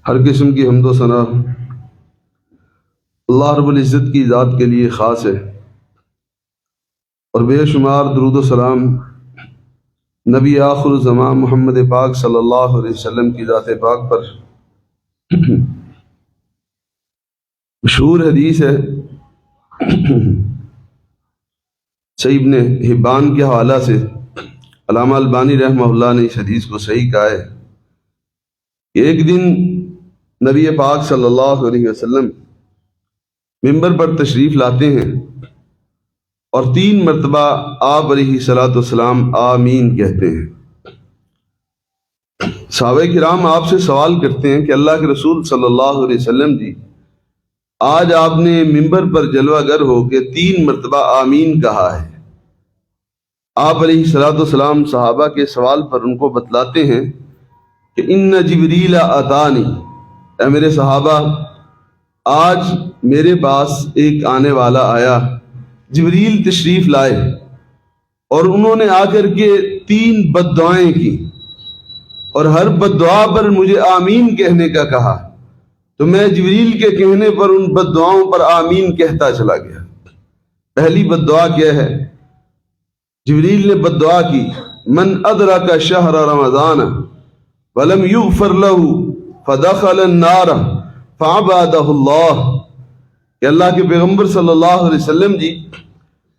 ہر قسم کی حمد و ثنا اللہ رب العزت کی ذات کے لیے خاص ہے، اور بے شمار درود و سلام نبی آخر الزمان محمد پاک صلی اللہ علیہ وسلم کی ذات پاک پر۔ مشہور حدیث ہے، صحیح ابن حبان کے حوالہ سے علامہ البانی رحمہ اللہ نے اس حدیث کو صحیح کہا ہے کہ ایک دن نبی پاک صلی اللہ علیہ وسلم ممبر پر تشریف لاتے ہیں اور 3 مرتبہ آپ علیہ الصلاۃ والسلام آمین کہتے ہیں۔ صحابہ کرام آپ سے سوال کرتے ہیں کہ اللہ کے رسول صلی اللہ علیہ وسلم جی، آج آپ نے ممبر پر جلوہ گر ہو کے 3 مرتبہ آمین کہا ہے۔ آپ علیہ الصلاۃ والسلام صحابہ کے سوال پر ان کو بتلاتے ہیں کہ ان جبریل اتانی، اے میرے صحابہ، آج میرے پاس ایک آنے والا آیا، جبریل تشریف لائے، اور انہوں نے آ کر کے 3 بد دعائیں کی، اور ہر بد دعا پر مجھے آمین کہنے کا کہا، تو میں جبریل کے کہنے پر ان بد دعاؤں پر آمین کہتا چلا گیا۔ پہلی بد دعا کیا ہے؟ جبریل نے بد دعا کی، من ادرک شہر رمضان ولم یغفر له فدخل النار فعبادہ اللہ، کہ اللہ کے پیغمبر صلی اللہ علیہ وسلم جی،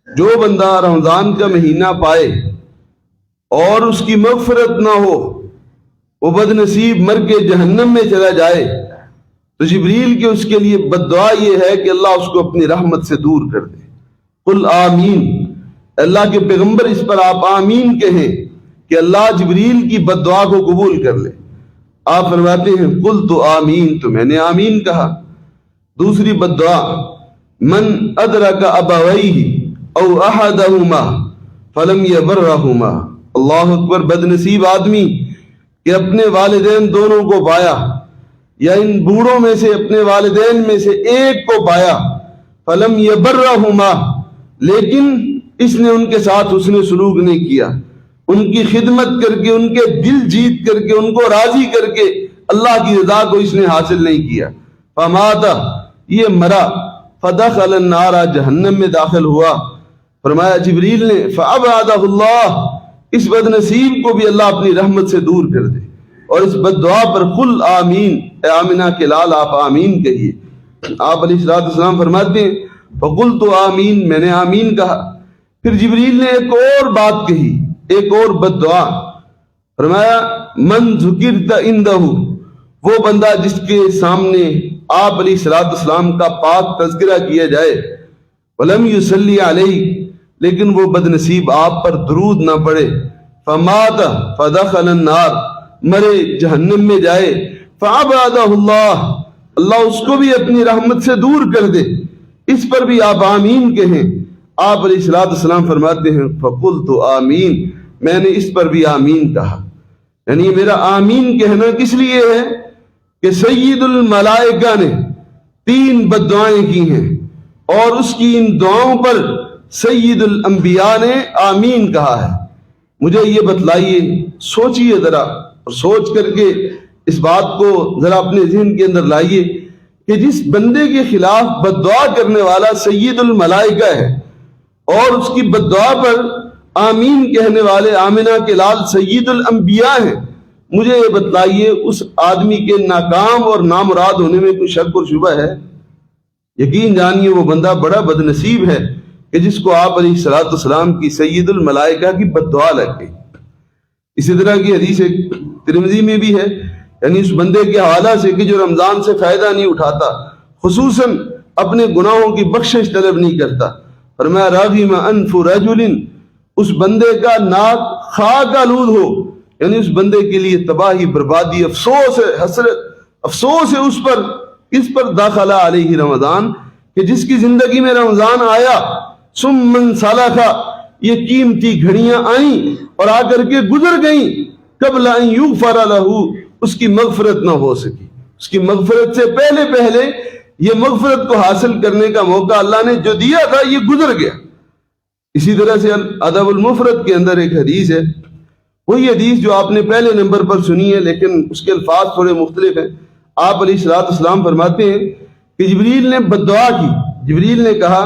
جو بندہ رمضان کا مہینہ پائے اور اس کی مغفرت نہ ہو، وہ بد نصیب مر کے جہنم میں چلا جائے، تو جبریل کے اس کے لیے بد دعا یہ ہے کہ اللہ اس کو اپنی رحمت سے دور کر دے۔ قل آمین، اللہ کے پیغمبر اس پر آپ آمین کہیں کہ اللہ جبریل کی بد دعا کو قبول کر لے۔ آپ فرماتے ہیں قل تو آمین، تو میں نے آمین کہا۔ دوسری بد دعا، من ادرک ابویہ او احدہما فلم یبرہما، اللہ اکبر، بد نصیب آدمی کہ اپنے والدین دونوں کو پایا، یا ان بوڑھوں میں سے اپنے والدین میں سے ایک کو پایا، فلم یبرہما، لیکن اس نے ان کے ساتھ حسن سلوک نہیں کیا، ان کی خدمت کر کے، ان کے دل جیت کر کے، ان کو راضی کر کے اللہ کی رضا کو اس نے حاصل نہیں کیا، فمات، یہ مرا، فدخل النار، جہنم میں داخل ہوا۔ فرمایا جبریل نے فابعدہ اللہ، اس بد نصیب کو بھی اللہ اپنی رحمت سے دور کر دے۔ اور اس بد دعا پر قل آمین، اے آمنہ کے لال آپ آمین کہیے۔ آپ علیہ السلام فرماتے ہیں فقلت آمین، میں نے آمین کہا۔ پھر جبریل نے ایک اور بات کہی، ایک اور بد دعا، فرمایا من ذکرت عندہ، وہ بندہ جس کے سامنے آپ علیہ السلام کا پاک تذکرہ کیا جائے، ولم یصلی علیہ، لیکن وہ بد نصیب آپ پر درود نہ پڑے، فمات فدخل النار، مرے جہنم میں جائے، فعبادہ اللہ، اللہ اس کو بھی اپنی رحمت سے دور کر دے، اس پر بھی آپ آمین کہیں۔ آپ علیہ السلام فرماتے ہیں فقلت آمین، میں نے اس پر بھی آمین کہا۔ یعنی میرا آمین کہنا کس لیے ہے کہ سید الملائکہ نے 3 بد دعائیں کی ہیں، اور اس کی ان دعاؤں پر سید الانبیاء نے آمین کہا ہے۔ مجھے یہ بتلائیے، سوچئے ذرا، اور سوچ کر کے اس بات کو ذرا اپنے ذہن کے اندر لائیے کہ جس بندے کے خلاف بد دعا کرنے والا سید الملائکہ ہے، اور اس کی بد دعا پر آمین کہنے والے آمنہ کے لال سید الانبیاء ہیں، مجھے یہ بتلائیے اس آدمی کے ناکام اور نامراد ہونے میں کوئی شک اور شبہ ہے؟ یقین جانیے وہ بندہ بڑا بد نصیب ہے کہ جس کو آپ علیہ السلام کی سید الملائکہ کی بد دعا لگ گئی۔ اسی طرح کی حدیث ترمذی میں بھی ہے، یعنی اس بندے کے حوالہ سے کہ جو رمضان سے فائدہ نہیں اٹھاتا، خصوصاً اپنے گناہوں کی بخشش طلب نہیں کرتا، فرمایا راغم انف رجل، اس بندے کا ناک خاک آلود ہو، یعنی اس بندے کے لیے تباہی، بربادی، افسوس ہے، حسرت، افسوس ہے اس پر، اس پر داخلہ علیہ رمضان، کہ جس کی زندگی میں رمضان آیا، ثم انسلخ، یہ قیمتی گھڑیاں آئیں اور آ کر کے گزر گئیں، قبل ان یغفر لہ، اس کی مغفرت نہ ہو سکی، اس کی مغفرت سے پہلے یہ مغفرت کو حاصل کرنے کا موقع اللہ نے جو دیا تھا یہ گزر گیا۔ اسی طرح سے ادب المفرد کے اندر ایک حدیث ہے، وہی حدیث جو آپ نے پہلے نمبر پر سنی ہے، لیکن اس کے الفاظ تھوڑے مختلف ہیں۔ آپ علیہ السلام فرماتے ہیں کہ جبریل نے بد دعا کی. جبریل نے کہا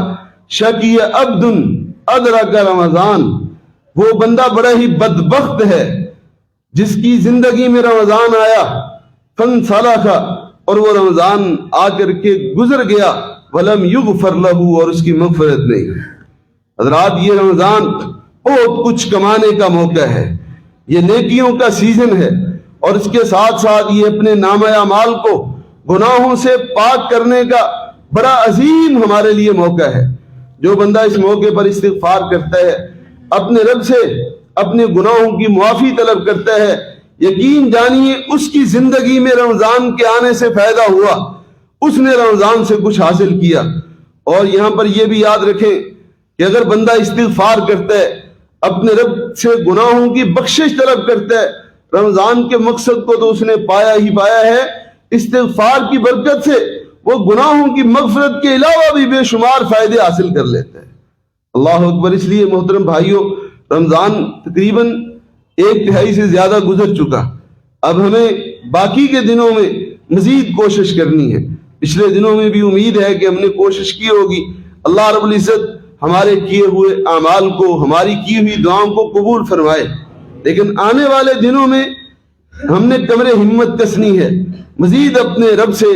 شقی عبد ادرک رمضان، وہ بندہ بڑا ہی بدبخت ہے جس کی زندگی میں رمضان آیا، فانسلخ، اور وہ رمضان آ کر کے گزر گیا، ولم یغفر لہ، اور اس کی مغفرت نہیں. حضرات یہ رمضان بہت کچھ کمانے کا موقع ہے، یہ نیکیوں کا سیزن ہے، اور اس کے ساتھ ساتھ یہ اپنے نامہ اعمال کو گناہوں سے پاک کرنے کا بڑا عظیم ہمارے لیے موقع ہے. جو بندہ اس موقع پر استغفار کرتا ہے، اپنے رب سے اپنے گناہوں کی معافی طلب کرتا ہے، یقین جانیے اس کی زندگی میں رمضان کے آنے سے فائدہ ہوا، اس نے رمضان سے کچھ حاصل کیا. اور یہاں پر یہ بھی یاد رکھیں کہ اگر بندہ استغفار کرتا ہے، اپنے رب سے گناہوں کی بخشش طلب کرتا ہے، رمضان کے مقصد کو تو اس نے پایا ہی پایا ہے. استغفار کی برکت سے وہ گناہوں کی مغفرت کے علاوہ بھی بے شمار فائدے حاصل کر لیتا ہے. اللہ اکبر. اس لیے محترم بھائیوں، رمضان تقریباً 1/3 سے زیادہ گزر چکا. اب ہمیں باقی کے دنوں میں مزید کوشش کرنی ہے. پچھلے دنوں میں بھی امید ہے کہ ہم نے کوشش کی ہوگی. اللہ رب العزت ہمارے کیے ہوئے اعمال کو، ہماری کی ہوئی دعاؤں کو قبول فرمائے. لیکن آنے والے دنوں میں ہم نے کمر ہمت کسنی ہے، مزید اپنے رب سے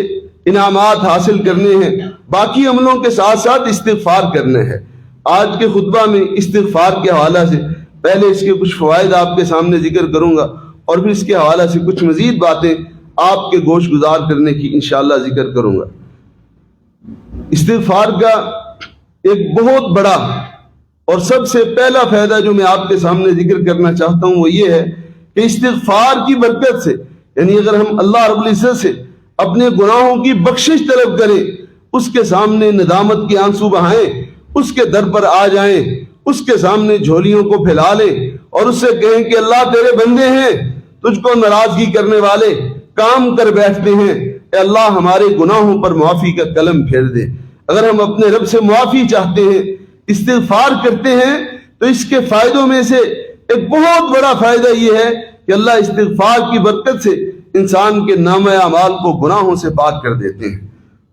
انعامات حاصل کرنے ہیں، باقی عملوں کے ساتھ ساتھ استغفار کرنا ہے. آج کے خطبہ میں استغفار کے حوالہ سے پہلے اس کے کچھ فوائد آپ کے سامنے ذکر کروں گا، اور پھر اس کے حوالہ سے کچھ مزید باتیں آپ کے گوش گزار کرنے کی انشاءاللہ ذکر کروں گا. استغفار کا ایک بہت بڑا اور سب سے پہلا فائدہ جو میں آپ کے سامنے ذکر کرنا چاہتا ہوں وہ یہ ہے کہ استغفار کی برکت سے، یعنی اگر ہم اللہ رب العزت سے اپنے گناہوں کی بخشش طلب کریں، اس کے سامنے ندامت کے آنسو بہائیں، اس کے در پر آ جائیں، اس کے سامنے جھولیوں کو پھیلا لیں اور اس سے کہیں کہ اللہ تیرے بندے ہیں، تجھ کو ناراضگی کرنے والے کام کر بیٹھتے ہیں، اے اللہ ہمارے گناہوں پر معافی کا قلم پھیر دے. اگر ہم اپنے رب سے معافی چاہتے ہیں، استغفار کرتے ہیں، تو اس کے فائدوں میں سے ایک بہت بڑا فائدہ یہ ہے کہ اللہ استغفار کی برکت سے انسان کے نامہ اعمال کو گناہوں سے پاک کر دیتے ہیں.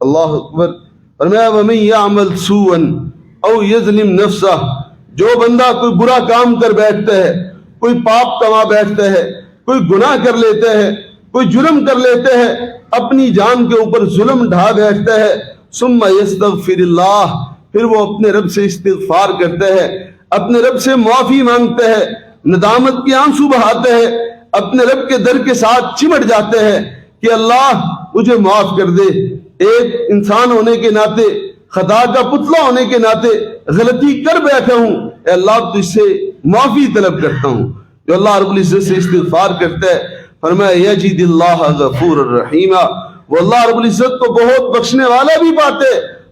اللہ اکبر. فرمایا وَمَن يَعْمَلْ سُوءًا أَوْ يَظْلِمْ نَفْسَهُ، جو بندہ کوئی برا کام کر بیٹھتا ہے، کوئی پاپ کما بیٹھتا ہے، کوئی گناہ کر لیتا ہے، کوئی جرم کر لیتا ہے، اپنی جان کے اوپر ظلم ڈھا بیٹھتا ہے، ثُمَّ يَسْتَغْفِرِ اللَّهُ، پھر وہ اپنے رب سے استغفار کرتا ہے، اپنے رب سے معافی مانگتا ہے، ندامت کے آنسو بہاتا ہے، اپنے رب کے در کے ساتھ چمٹ جاتا ہے کہ اللہ مجھے معاف کر دے. ایک انسان ہونے کے ناطے، خطا کا پتلا ہونے کے ناطے غلطی کر بیٹھا ہوں، اے اللہ تجھ سے معافی طلب کرتا ہوں. جو اللہ رب العزت سے استغفار کرتا ہے، فرمایا یجد اللہ غفور الرحیم، وہ اللہ رب العزت کو بہت بخشنے والا بھی پاتے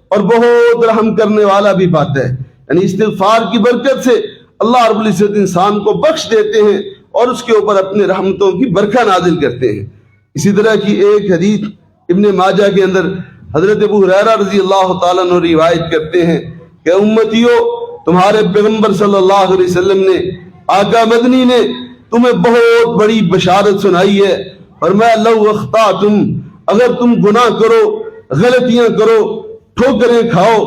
اور بہت رحم کرنے والا بھی پاتا ہے. یعنی استغفار کی برکت سے اللہ رب العزت انسان کو بخش دیتے ہیں اور اس کے اوپر اپنے رحمتوں کی برکہ نازل کرتے ہیں. اسی طرح کی ایک حدیث ابن ماجہ کے اندر حضرت ابو ہریرہ رضی اللہ تعالیٰ عنہ روایت کرتے ہیں کہ امتیو، تمہارے پیغمبر صلی اللہ علیہ وسلم نے، آقا مدنی نے تمہیں بہت بڑی بشارت سنائی ہے. فرمایا لو اخطأتم، اگر تم گناہ کرو، غلطیاں کرو، ٹھوکریں کھاؤ،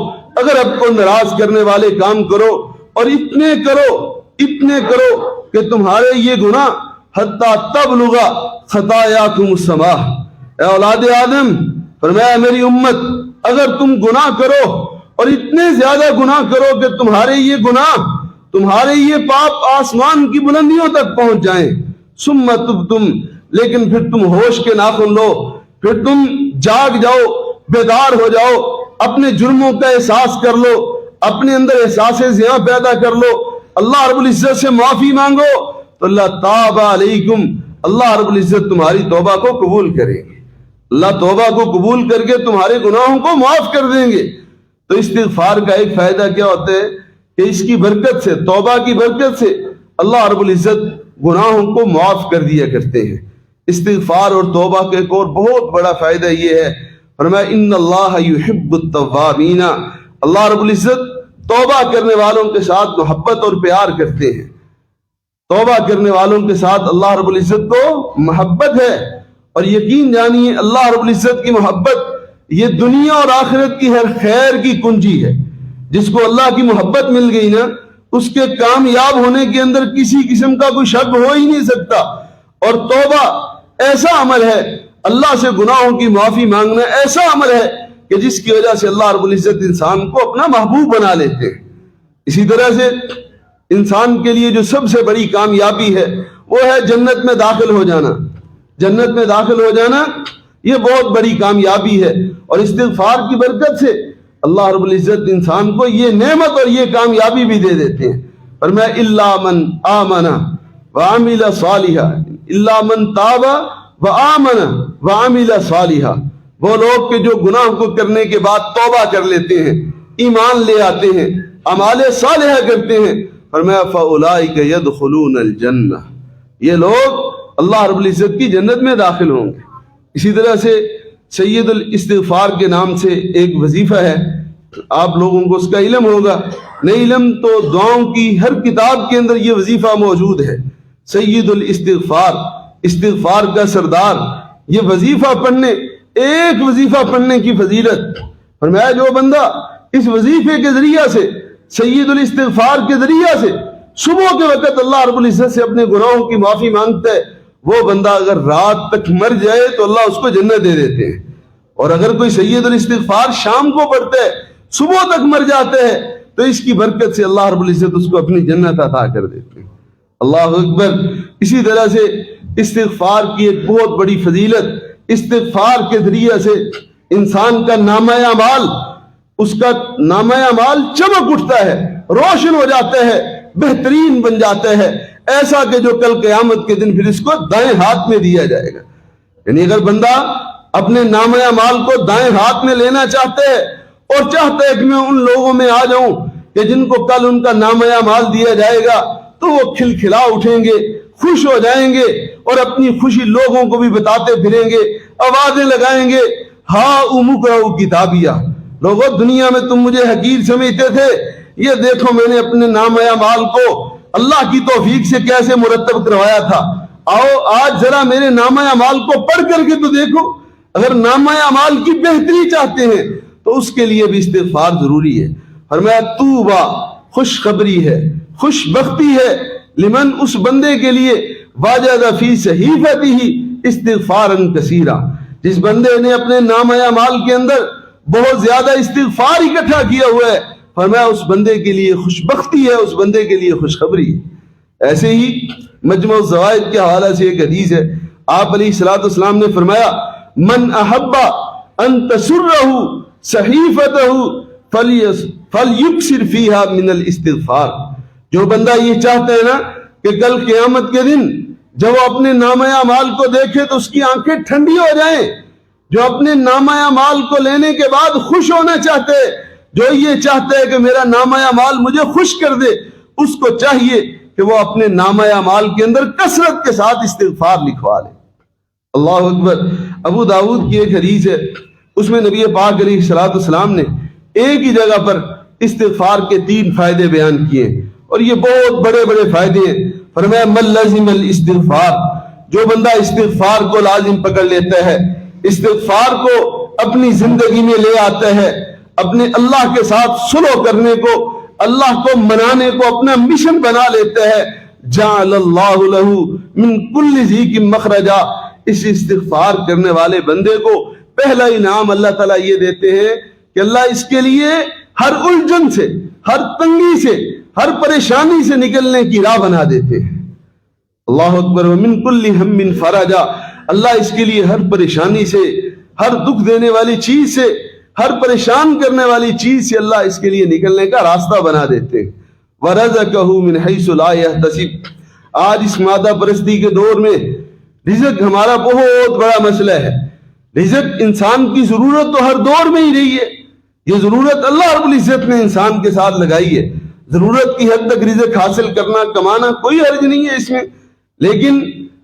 اگر اب کو ناراض کرنے والے کام کرو، اور اتنے کرو کہ تمہارے یہ گناہ حتی تبلغ خطایاکم السماء، اے اولاد آدم، فرمایا میری امت اگر تم گناہ کرو اور اتنے زیادہ گناہ کرو کہ تمہارے یہ گناہ، تمہارے یہ پاپ آسمان کی بلندیوں تک پہنچ جائیں، ثم تبتم، لیکن پھر تم ہوش کے ناخن لو، پھر تم جاگ جاؤ، بیدار ہو جاؤ، اپنے جرموں کا احساس کر لو، اپنے اندر احساس زیاں پیدا کر لو، اللہ رب العزت سے معافی مانگو، تو اللہ تاب علیکم، اللہ رب العزت تمہاری توبہ کو قبول کریں گے. اللہ توبہ کو قبول کر کے تمہارے گناہوں کو معاف کر دیں گے. تو استغفار کا ایک فائدہ کیا ہوتا ہے کہ اس کی برکت سے، توبہ کی برکت سے اللہ رب العزت گناہوں کو معاف کر دیا کرتے ہیں. استغفار اور توبہ کا ایک اور بہت بڑا فائدہ یہ ہے، فرمایا ان اللہ یحب التوابین، اللہ رب العزت توبہ کرنے والوں کے ساتھ محبت اور پیار کرتے ہیں. توبہ کرنے والوں کے ساتھ اللہ رب العزت کو محبت ہے اور یقین جانیے اللہ رب العزت کی محبت یہ دنیا اور آخرت کی ہر خیر کی کنجی ہے. جس کو اللہ کی محبت مل گئی نا اس کے کامیاب ہونے کے اندر کسی قسم کا کوئی شک ہو ہی نہیں سکتا. اور توبہ ایسا عمل ہے, اللہ سے گناہوں کی معافی مانگنا ایسا عمل ہے کہ جس کی وجہ سے اللہ رب العزت انسان کو اپنا محبوب بنا لیتے ہیں. اسی طرح سے انسان کے لیے جو سب سے بڑی کامیابی ہے وہ ہے جنت میں داخل ہو جانا. جنت میں داخل ہو جانا یہ بہت بڑی کامیابی ہے, اور استغفار کی برکت سے اللہ رب العزت انسان کو یہ نعمت اور یہ کامیابی بھی دے دیتے ہیں. فرمایا الا من آمن وعمل صالحا, الا من تاب وآمن وعمل صالحا, وہ لوگ کہ جو گناہ کو کرنے کے بعد توبہ کر لیتے ہیں, ایمان لے آتے ہیں, اعمال صالحہ کرتے ہیں. فرمایا فاولئک يدخلون الجنہ, یہ لوگ اللہ رب العزت کی جنت میں داخل ہوں گے. اسی طرح سے سید الاستغفار کے نام سے ایک وظیفہ ہے, آپ لوگوں کو اس کا علم ہوگا, نہیں علم تو دعاؤں کی ہر کتاب کے اندر یہ وظیفہ موجود ہے. سید الاستغفار, استغفار کا سردار, یہ وظیفہ پڑھنے, ایک وظیفہ پڑھنے کی فضیلت. فرمایا جو بندہ اس وظیفے کے ذریعہ سے, سید الاستغفار کے ذریعہ سے صبح کے وقت اللہ رب العزت سے اپنے گناہوں کی معافی مانگتا ہے, وہ بندہ اگر رات تک مر جائے تو اللہ اس کو جنت دے دیتے ہیں. اور اگر کوئی سید الاستغفار شام کو پڑھتا ہے, صبح تک مر جاتا ہے, تو اس کی برکت سے اللہ رب العزت اس کو اپنی جنت عطا کر دیتے ہیں. اللہ اکبر. اسی طرح سے استغفار کی ایک بہت بڑی فضیلت, استغفار کے ذریعے سے انسان کا نامہ اعمال, اس کا نامہ اعمال چمک اٹھتا ہے, روشن ہو جاتا ہے, بہترین بن جاتا ہے, ایسا کہ جو کل قیامت کے دن پھر اس کو دائیں ہاتھ میں دیا جائے گا. یعنی اگر بندہ اپنے نامہ اعمال کو دائیں ہاتھ میں لینا چاہتا ہے اور چاہتا ہے کہ میں ان لوگوں میں آ جاؤں کہ جن کو کل ان کا نامہ اعمال دیا جائے گا, تو وہ کھلکھلا اٹھیں گے, خوش ہو جائیں گے, اور اپنی خوشی لوگوں کو بھی بتاتے پھریں گے, آوازیں لگائیں گے, ہاں امقرؤ کتابیہ, لوگوں دنیا میں تم مجھے حقیر سمجھتے تھے, یہ دیکھو میں نے اپنے نامہ اعمال کو اللہ کی توفیق سے کیسے مرتب کروایا تھا, آؤ آج ذرا میرے نامہ اعمال کو پڑھ کر کے تو دیکھو. اگر نامہ اعمال کی بہتری چاہتے ہیں تو اس کے لیے بھی استغفار ضروری ہے. فرمایا توبہ, خوشخبری ہے, خوش بختی ہے, لمن, اس بندے کے لیے, واجد فی صحیفتہ استغفارا کثیرا, جس بندے نے اپنے نامہ اعمال کے اندر بہت زیادہ استغفار اکٹھا کیا ہوا ہے. فرمایا اس بندے کے لیے خوش بختی ہے, اس بندے کے لیے خوشخبری ہے. ایسے ہی مجموع الزوائد کے حوالے سے ایک حدیث ہے, آپ علیہ الصلوۃ والسلام نے فرمایا من احب ان تسرہ صحیفتہ فلیکثر فیہا من الاستغفار, جو بندہ یہ چاہتا ہے نا کہ کل قیامت کے دن جب وہ اپنے نامہ اعمال کو دیکھے تو اس کی آنکھیں ٹھنڈی ہو جائیں, جو اپنے نامہ اعمال کو لینے کے بعد خوش ہونا چاہتے, جو یہ چاہتا ہے کہ میرا نامہ اعمال مجھے خوش کر دے, اس کو چاہیے کہ وہ اپنے نامہ اعمال کے اندر کثرت کے ساتھ استغفار لکھوا لے. اللہ اکبر. ابو داؤد کی ایک حدیث ہے, اس میں نبی پاک علیہ الصلوۃ والسلام نے ایک ہی جگہ پر استغفار کے 3 فائدے بیان کیے, اور یہ بہت بڑے بڑے فائدے ہیں. فرمایا من لزم الاستغفار, جو بندہ استغفار کو لازم پکڑ لیتا ہے, استغفار کو اپنی زندگی میں لے آتا ہے, اپنے اللہ کے ساتھ صلح کرنے کو, اللہ کو منانے کو اپنا مشن بنا لیتا ہے, جعل اللہ لہ من کل ضیق مخرجا, اس استغفار کرنے والے بندے کو پہلا انعام اللہ تعالیٰ یہ دیتے ہیں کہ اللہ اس کے لیے ہر الجھن سے, ہر تنگی سے, ہر پریشانی سے نکلنے کی راہ بنا دیتے ہیں. اللہ اکبر. ومن کل ہم فرجا, اللہ اس کے لیے ہر پریشانی سے, ہر دکھ دینے والی چیز سے, ہر پریشان کرنے والی چیز سے اللہ اس کے لیے نکلنے کا راستہ بنا دیتے ہیں. وَرَزَقَهُ مِنْ حَيْثُ لَا يَحْتَسِبُ, آج اس مادہ پرستی کے دور میں رزق ہمارا بہت بڑا مسئلہ ہے. رزق انسان کی ضرورت تو ہر دور میں ہی رہی ہے, یہ ضرورت اللہ رب العزت نے انسان کے ساتھ لگائی ہے. ضرورت کی حد تک رزق حاصل کرنا, کمانا کوئی حرج نہیں ہے اس میں, لیکن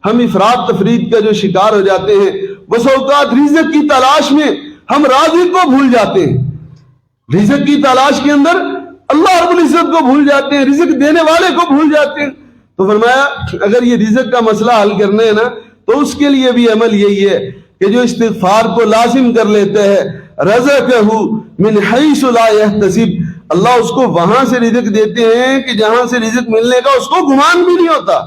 ہم افراد تفرید کا جو شکار ہو جاتے ہیں, بس اوقات رزق کی تلاش میں ہم رازق کو بھول جاتے ہیں, رزق کی تلاش کے اندر اللہ رب العزت کو بھول جاتے ہیں, رزق دینے والے کو بھول جاتے ہیں. تو فرمایا اگر یہ رزق کا مسئلہ حل کرنا ہے نا تو اس کے لیے بھی عمل یہی ہے کہ جو استغفار کو لازم کر لیتے ہیں، رزقہ من حیث لا یحتسب، اللہ اس کو وہاں سے رزق دیتے ہیں کہ جہاں سے رزق ملنے کا اس کو گمان بھی نہیں ہوتا۔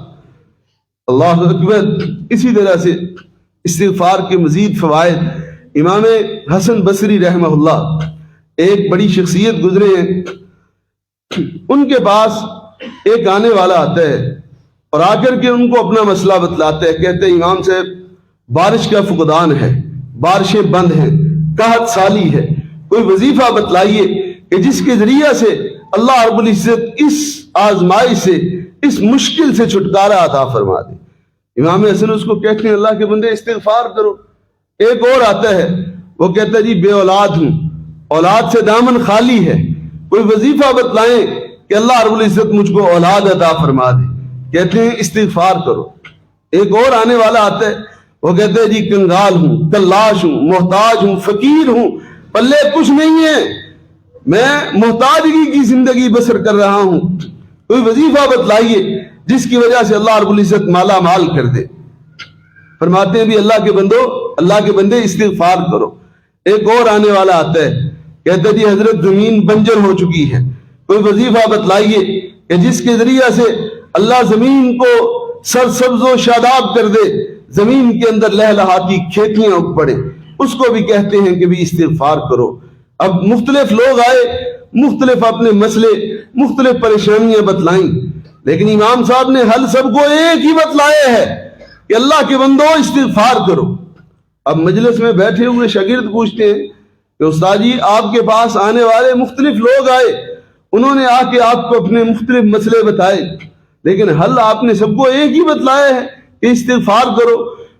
اللہ اکبر۔ اسی طرح سے استغفار کے مزید فوائد، امام حسن بصری رحمہ اللہ ایک بڑی شخصیت گزرے ہیں، ان کے پاس ایک آنے والا آتا ہے اور آ کر کے ان کو اپنا مسئلہ بتلاتا ہے، کہتے ہیں امام صاحب بارش کا فقدان ہے، بارشیں بند ہیں، قحط سالی ہے، کوئی وظیفہ بتلائیے کہ جس کے ذریعہ سے اللہ رب العزت اس آزمائش سے، اس مشکل سے چھٹکارا عطا فرما دے۔ امام حسن اس کو کہتے ہیں اللہ کے بندے استغفار کرو۔ ایک اور آتا ہے، وہ کہتا ہے جی بے اولاد ہوں، اولاد سے دامن خالی ہے، کوئی وظیفہ بتلائیں کہ اللہ رب العزت مجھ کو اولاد عطا فرما دے، کہتے ہیں استغفار کرو۔ ایک اور آنے والا آتا ہے، وہ کہتے ہیں جی کنگال ہوں، کلاش ہوں، محتاج ہوں، فقیر ہوں، پلے کچھ نہیں ہے، میں محتاجگی کی زندگی بسر کر رہا ہوں، کوئی وظیفہ بتلائیے جس کی وجہ سے اللہ رب العزت مالا مال کر دے۔ فرماتے ہیں بھی اللہ کے بندو، اللہ کے بندے استغفار کرو۔ ایک اور آنے والا آتا ہے، کہتے ہیں جی حضرت زمین بنجر ہو چکی ہے، کوئی وظیفہ بتلائیے کہ جس کے ذریعہ سے اللہ زمین کو سرسبز و شاداب کر دے، زمین کے اندر لہلہاتی کھیتیاں اگ پڑے، اس کو بھی کہتے ہیں کہ بھی استغفار کرو۔ اب مختلف لوگ آئے، مختلف اپنے مسئلے، مختلف پریشانیاں بتلائیں، لیکن امام صاحب نے حل سب کو ایک ہی بتلایا ہے کہ اللہ کے بندو استغفار کرو۔ اب مجلس میں بیٹھے ہوئے شاگرد پوچھتے ہیں کہ استاد جی آپ کے پاس آنے والے مختلف لوگ آئے، انہوں نے آ کے آپ کو اپنے مختلف مسئلے بتائے، لیکن حل آپ نے سب کو ایک ہی بتلایا ہے کہ استغفار کرو۔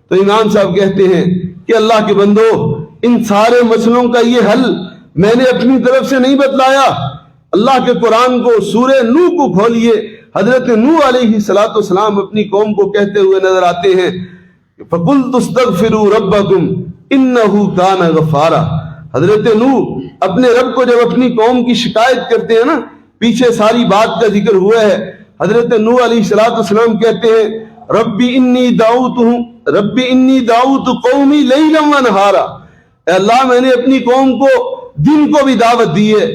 تو امام صاحب کہتے ہیں کہ اللہ کے بندو ان سارے مسئلوں کا یہ حل میں نے اپنی طرف سے نہیں بتلایا، اللہ کے قرآن کو سورہ نوح کو کھولیے، حضرت نوح علیہ السلام اپنی قوم کو کہتے ہوئے نظر آتے ہیں فَقُلْتُ اسْتَغْفِرُوا رَبَّكُمْ إِنَّهُ كَانَ غَفَّارًا۔ حضرت نوح اپنے رب کو جب اپنی قوم کی شکایت کرتے ہیں نا، پیچھے ساری بات کا ذکر ہوا ہے، حضرت نوح علیہ السلام کہتے ہیں ربی انی دعوت قومی لیلا ونہارا، اے اللہ میں نے اپنی قوم کو دن کو بھی دعوت دی ہے،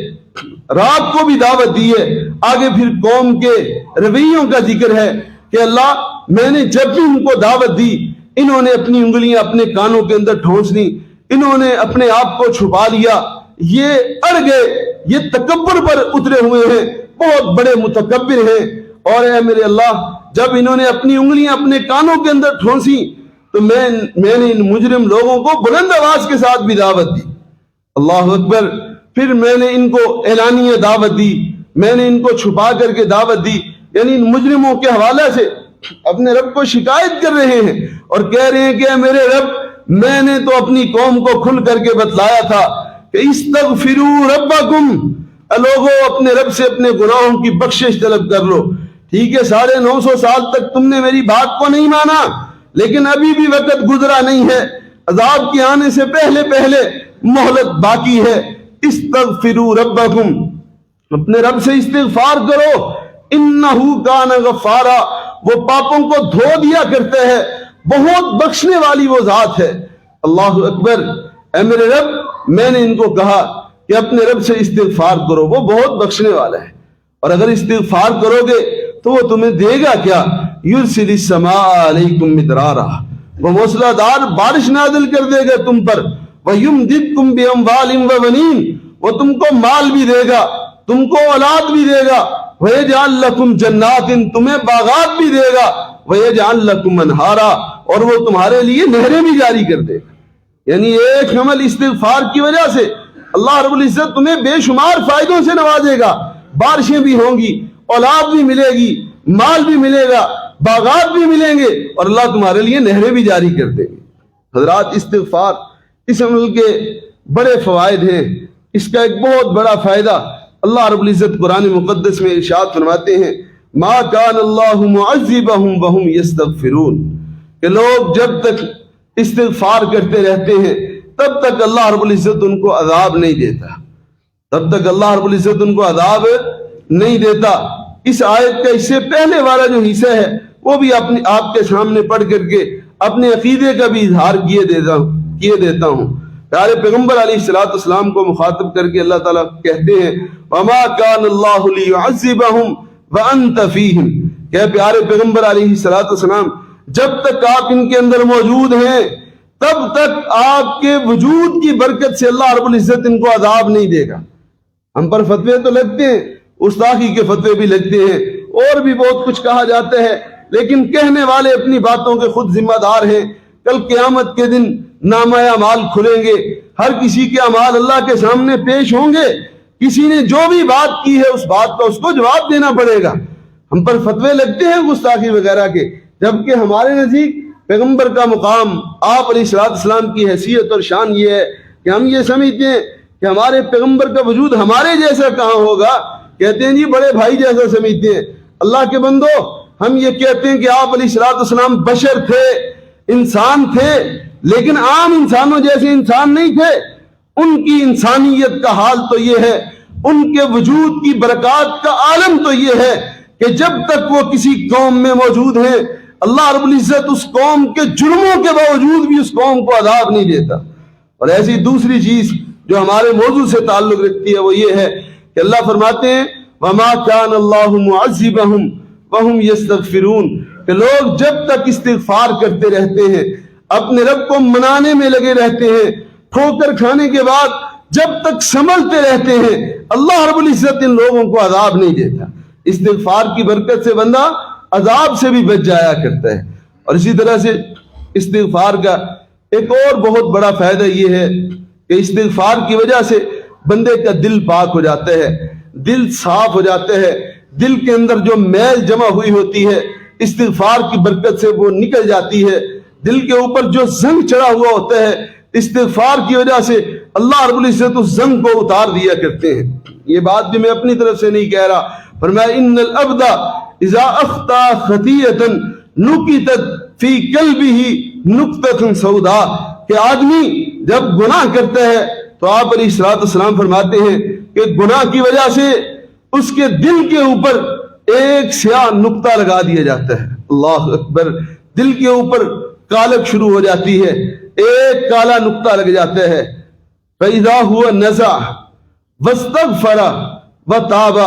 رات کو بھی دعوت دی ہے۔ آگے پھر قوم کے رویوں کا ذکر ہے کہ اللہ میں نے جب بھی ان کو دعوت دی، انہوں نے اپنی انگلیاں اپنے کانوں کے اندر ٹھونس لی، انہوں نے اپنے آپ کو چھپا لیا، یہ اڑ گئے، یہ تکبر پر اترے ہوئے ہیں، بہت بڑے متکبر ہیں۔ اور اے میرے اللہ جب انہوں نے اپنی انگلیاں اپنے کانوں کے اندر ٹھونسی تو میں نے ان مجرم لوگوں کو بلند آواز کے ساتھ بھی دعوت دی، اللہ اکبر۔ پھر میں نے ان کو اعلانیہ دعوت دی، میں نے ان کو چھپا کر کے دعوت دی، یعنی ان مجرموں کے حوالے سے اپنے رب کو شکایت کر رہے ہیں اور کہہ رہے ہیں کہ اے میرے رب میں نے تو اپنی قوم کو کھل کر کے بتلایا تھا کہ استغفروا ربکم، لوگوں اپنے رب سے اپنے گناہوں کی بخشش طلب کر لو۔ ٹھیک ہے 950 سال تک تم نے میری بات کو نہیں مانا، لیکن ابھی بھی وقت گزرا نہیں ہے، عذاب کے آنے سے پہلے پہلے مہلت باقی ہے۔ استغفروا ربکم، اپنے رب سے استغفار کرو، انہ کان غفارا، وہ پاپوں کو دھو دیا کرتے ہیں، بہت بخشنے والی وہ ذات ہے۔ اللہ اکبر۔ اے میرے رب میں نے ان کو کہا کہ اپنے رب سے استغفار کرو، وہ بہت بخشنے والا ہے، اور اگر استغفار کرو گے تو وہ تمہیں دے گا کیا؟ یرسل السماء علیکم مدرارا، وہ موسلا دار بارش نازل کر دے گا تم پر، وَيُمْدِدْكُمْ بِأَمْوَالٍ وَبَنِينَ، وہ تم کو مال بھی دے گا، تم کو اولاد بھی دے گا، وَيَجْعَلْ لَكُمْ جَنَّاتٍ، تمہیں باغات بھی دے گا، وَيَجْعَلْ لَكُمْ أَنْهَارًا، اور وہ تمہارے لیے نہریں بھی جاری کر دے گا۔ یعنی ایک عمل استغفار کی وجہ سے اللہ رب العزت تمہیں بے شمار فائدوں سے نوازے گا، بارشیں بھی ہوں گی، اولاد بھی ملے گی، مال بھی ملے گا، باغات بھی ملیں گے، اور اللہ تمہارے لیے نہریں بھی جاری کر دیں گے۔ حضرات استغفار اس عمل کے بڑے فوائد ہیں۔ اس کا ایک بہت بڑا فائدہ اللہ رب العزت قرآن مقدس میں ارشاد فرماتے ہیں ما کان اللہ معذبہم وہم یستغفرون، کہ لوگ جب تک استغفار کرتے رہتے ہیں تب تک اللہ رب العزت ان کو عذاب نہیں دیتا، تب تک اللہ رب العزت ان کو عذاب نہیں دیتا۔ اس آیت کا اس سے پہلے والا جو حصہ ہے وہ بھی آپ کے سامنے پڑھ کر کے اپنے عقیدے کا بھی اظہار کیے دیتا ہوں۔ پیارے پیغمبر علیہ الصلوۃ والسلام کو مخاطب کر کے اللہ تعالیٰ کہتے ہیں وما كان الله ليعذبهم وانت فيهم، کہ پیارے پیغمبر علیہ الصلوۃ والسلام جب تک آپ ان کے اندر موجود ہیں تب تک آپ کے وجود کی برکت سے اللہ رب العزت ان کو عذاب نہیں دے گا۔ ہم پر فتوے تو لگتے ہیں، گستاخی کے فتوے بھی لگتے ہیں، اور بھی بہت کچھ کہا جاتا ہے، لیکن کہنے والے اپنی باتوں کے خود ذمہ دار ہیں۔ کل قیامت کے دن نامہ اعمال کھلیں گے، ہر کسی کے اعمال اللہ کے سامنے پیش ہوں گے، کسی نے جو بھی بات کی ہے اس بات کا اس کو جواب دینا پڑے گا۔ ہم پر فتوے لگتے ہیں گستاخی وغیرہ کے، جبکہ ہمارے نزدیک پیغمبر کا مقام، آپ علیہ الصلوۃ والسلام کی حیثیت اور شان یہ ہے کہ ہم یہ سمجھتے ہیں کہ ہمارے پیغمبر کا وجود ہمارے جیسا کہاں ہوگا، کہتے ہیں جی بڑے بھائی جیسا سمجھتے ہیں۔ اللہ کے بندو، ہم یہ کہتے ہیں کہ آپ علیہ الصلوۃ والسلام بشر تھے، انسان تھے، لیکن عام انسانوں جیسے انسان نہیں تھے۔ ان کی انسانیت کا حال تو یہ ہے، ان کے وجود کی برکات کا عالم تو یہ ہے کہ جب تک وہ کسی قوم میں موجود ہیں اللہ رب العزت اس قوم کے جرموں کے باوجود بھی اس قوم کو عذاب نہیں دیتا۔ اور ایسی دوسری چیز جو ہمارے موضوع سے تعلق رکھتی ہے وہ یہ ہے کہ اللہ فرماتے ہیں وَمَا كَانَ اللَّهُ مُعَذِّبَهُمْ وَهُمْ يَسْتَغْفِرُونَ، کہ لوگ جب تک استغفار کرتے رہتے ہیں، اپنے رب کو منانے میں لگے رہتے ہیں، ٹھوکر کھانے کے بعد جب تک سنبھلتے رہتے ہیں، اللہ رب العزت ان لوگوں کو عذاب نہیں دیتا۔ استغفار کی برکت سے بندہ عذاب سے بھی بچ جایا کرتا ہے۔ اور اسی طرح سے استغفار کا ایک اور بہت بڑا فائدہ یہ ہے کہ استغفار کی وجہ سے بندے کا دل پاک ہو جاتا ہے، دل صاف ہو جاتا ہے، دل کے اندر جو میل جمع ہوئی ہوتی ہے استغفار کی برکت سے وہ نکل جاتی ہے۔ دل کے اوپر جو زنگ چڑھا ہوا ہوتا ہے استغفار کی وجہ سے اللہ رب العزت اس زنگ کو اتار دیا کرتے ہیں۔ یہ بات بھی میں اپنی طرف سے نہیں کہہ رہا، فرمایا ان العبد اذا اخطا خطیۃ نکتت فی قلبہ نکتۃ سوداء، کہ آدمی جب گناہ کرتا ہے تو آپ علیہ الصلوۃ والسلام فرماتے ہیں کہ گناہ کی وجہ سے اس کے دل کے اوپر ایک سیاہ نقطہ لگا دیا جاتا ہے۔ اللہ اکبر، دل کے اوپر کالک شروع ہو جاتی ہے، ایک کالا نقطہ لگ جاتا ہے۔ فَإِذَا هُوَ نَزَعَ وَاسْتَغْفَرَ وَتَابَ،